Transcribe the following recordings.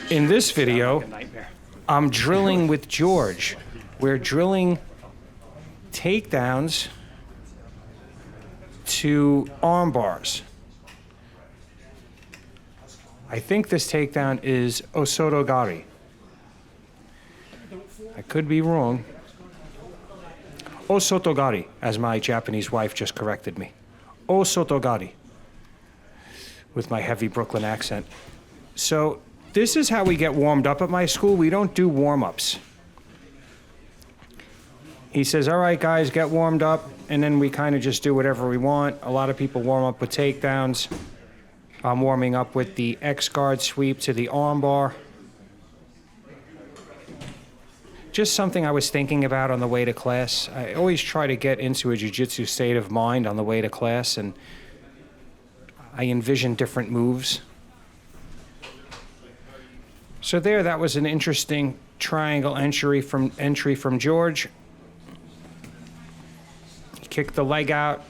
In this video, I'm drilling with George. We're drilling takedowns to arm bars. I think this takedown is O-soto-gari. I could be wrong. O-soto-gari, as my Japanese wife just corrected me. O-soto-gari, with my heavy Brooklyn accent. So this is how we get warmed up at my school. We don't do warm-ups. He says, all right, guys, get warmed up, and then we kind of just do whatever we want. A lot of people warm up with takedowns. I'm warming up with the X-guard sweep to the arm bar. Just something I was thinking about on the way to class. I always try to get into a jiu-jitsu state of mind on the way to class, and I envision different moves. So there, that was an interesting triangle entry from George. He kicked the leg out.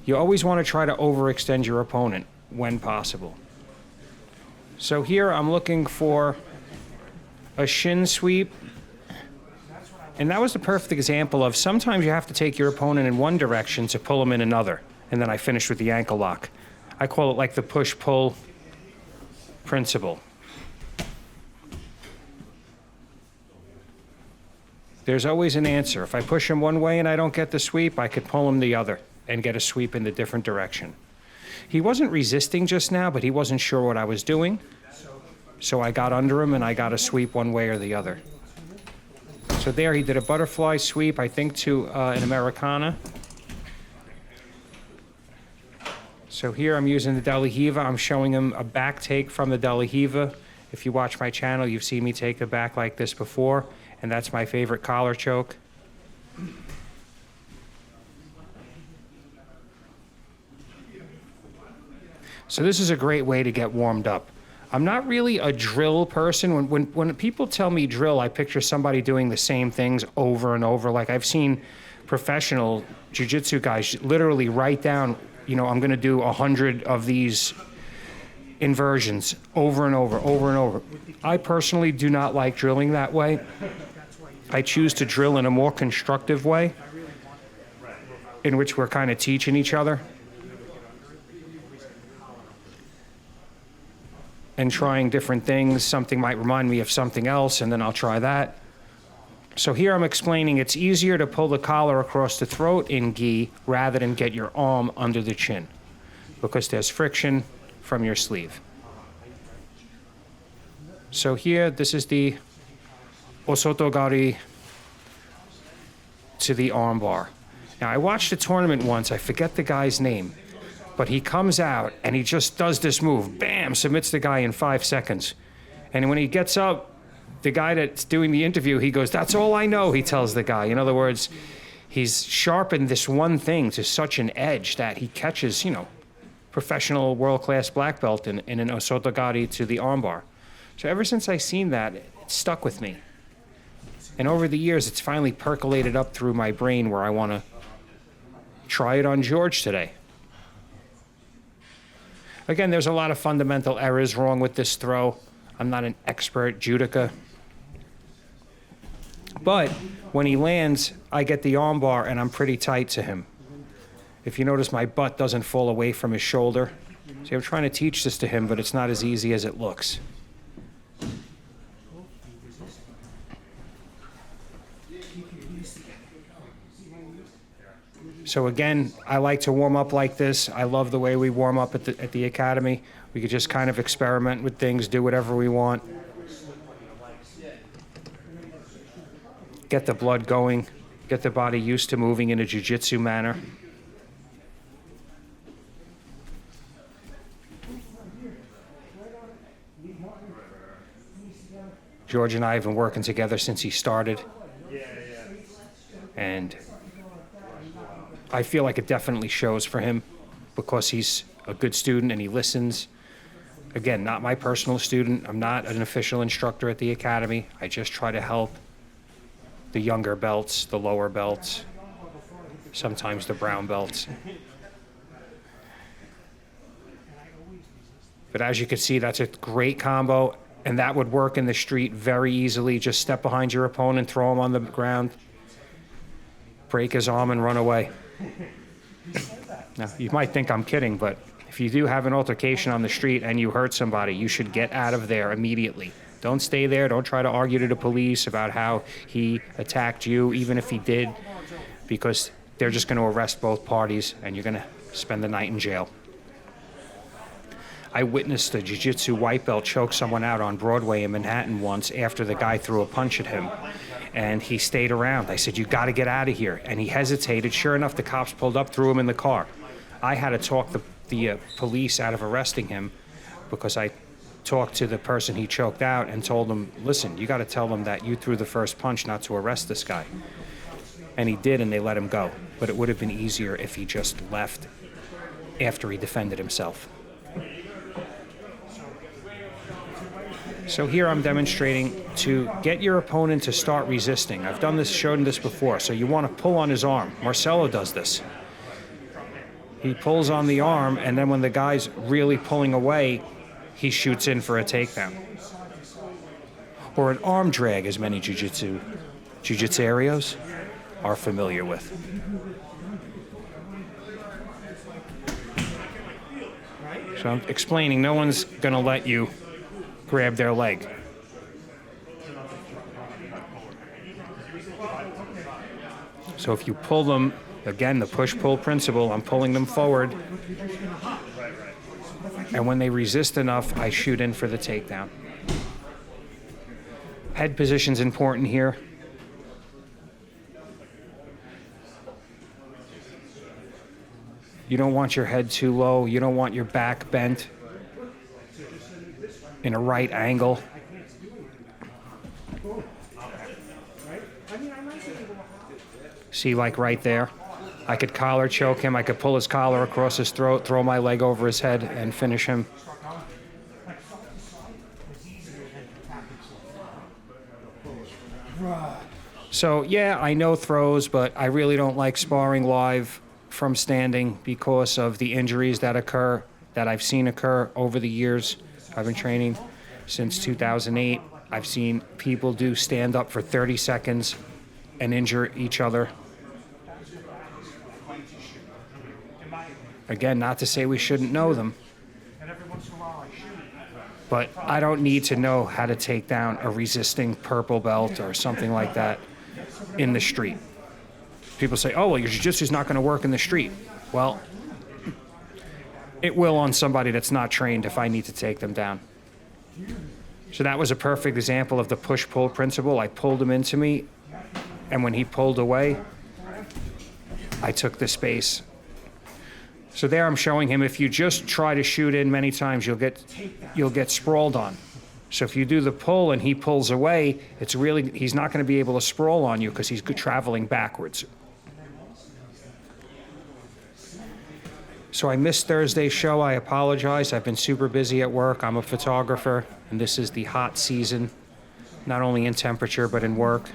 You always want to try to overextend your opponent when possible. So here I'm looking for a shin sweep. And that was the perfect example of sometimes you have to take your opponent in one direction to pull him in another. And then I finished with the ankle lock. I call it like the push-pull principle. There's always an answer. If I push him one way and I don't get the sweep, I could pull him the other and get a sweep in the different direction. He wasn't resisting just now, but he wasn't sure what I was doing. So I got under him and I got a sweep one way or the other. So there he did a butterfly sweep, I think to an Americana. So here I'm using the De La Riva. I'm showing him a back take from the De La Riva. If you watch my channel, you've seen me take the back like this before, and that's my favorite collar choke. So this is a great way to get warmed up. I'm not really a drill person. When people tell me drill, I picture somebody doing the same things over and over. Like I've seen professional jiu-jitsu guys literally write down, you know, I'm gonna do 100 of these inversions over and over, over and over. I personally do not like drilling that way. I choose to drill in a more constructive way, in which we're kind of teaching each other and trying different things. Something might remind me of something else, and then I'll try that. So here I'm explaining it's easier to pull the collar across the throat in gi rather than get your arm under the chin, because there's friction from your sleeve. So here, this is the O-soto-gari to the arm bar. Now I watched a tournament once, I forget the guy's name, but he comes out and he just does this move, bam, submits the guy in 5 seconds. And when he gets up, the guy that's doing the interview, he goes, that's all I know, he tells the guy. In other words, he's sharpened this one thing to such an edge that he catches, you know, professional world-class black belt in an O-soto-gari to the armbar. So ever since I seen that, it stuck with me. And over the years, it's finally percolated up through my brain where I want to try it on George today. Again, there's a lot of fundamental errors wrong with this throw. I'm not an expert judoka. But when he lands, I get the armbar and I'm pretty tight to him. If you notice, my butt doesn't fall away from his shoulder. See, I'm trying to teach this to him, but it's not as easy as it looks. So again, I like to warm up like this. I love the way we warm up at the academy. We could just kind of experiment with things, do whatever we want. Get the blood going, get the body used to moving in a jiu-jitsu manner. George and I have been working together since he started. And I feel like it definitely shows for him because he's a good student and he listens. Again, not my personal student. I'm not an official instructor at the academy. I just try to help the younger belts, the lower belts, sometimes the brown belts. But as you can see, that's a great combo. And that would work in the street very easily. Just step behind your opponent, throw him on the ground, break his arm, and run away. Now, you might think I'm kidding, but if you do have an altercation on the street and you hurt somebody, you should get out of there immediately. Don't stay there. Don't try to argue to the police about how he attacked you, even if he did, because they're just going to arrest both parties and you're going to spend the night in jail. I witnessed a jiu-jitsu white belt choke someone out on Broadway in Manhattan once after the guy threw a punch at him, and he stayed around. I said, "You got to get out of here." And he hesitated. Sure enough, the cops pulled up, threw him in the car. I had to talk the police out of arresting him because I talked to the person he choked out and told him, "Listen, you got to tell them that you threw the first punch, not to arrest this guy." And he did, and they let him go. But it would have been easier if he just left after he defended himself. So here I'm demonstrating to get your opponent to start resisting. I've shown this before. So you want to pull on his arm. Marcelo does this. He pulls on the arm, and then when the guy's really pulling away, he shoots in for a takedown. Or an arm drag, as many jiu-jitsu-arios are familiar with. So I'm explaining, no one's going to let you grab their leg. So if you pull them, again, the push-pull principle, I'm pulling them forward. And when they resist enough, I shoot in for the takedown. Head position's important here. You don't want your head too low. You don't want your back bent in a right angle. See, like right there, I could collar choke him. I could pull his collar across his throat, throw my leg over his head, and finish him. So, yeah, I know throws, but I really don't like sparring live from standing because of the injuries that I've seen occur over the years. I've been training since 2008. I've seen people do stand up for 30 seconds and injure each other. Again, not to say we shouldn't know them, but I don't need to know how to take down a resisting purple belt or something like that in the street. People say, "Oh, well, your jiu-jitsu is not going to work in the street." Well, it will on somebody that's not trained if I need to take them down. So that was a perfect example of the push-pull principle. I pulled him into me, and when he pulled away, I took the space. So there I'm showing him, if you just try to shoot in many times, you'll get sprawled on. So if you do the pull and he pulls away, he's not going to be able to sprawl on you because he's traveling backwards. So I missed Thursday's show. I apologize. I've been super busy at work. I'm a photographer, and this is the hot season, not only in temperature, but in work.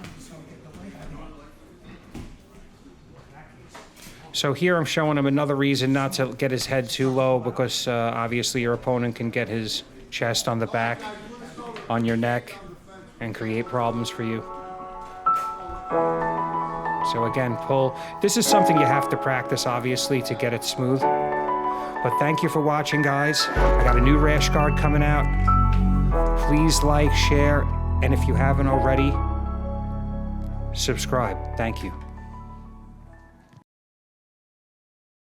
So here I'm showing him another reason not to get his head too low, because obviously your opponent can get his chest on the back, on your neck, and create problems for you. So again, pull. This is something you have to practice, obviously, to get it smooth. But thank you for watching, guys. I got a new rash guard coming out. Please like, share, and if you haven't already, subscribe. Thank you.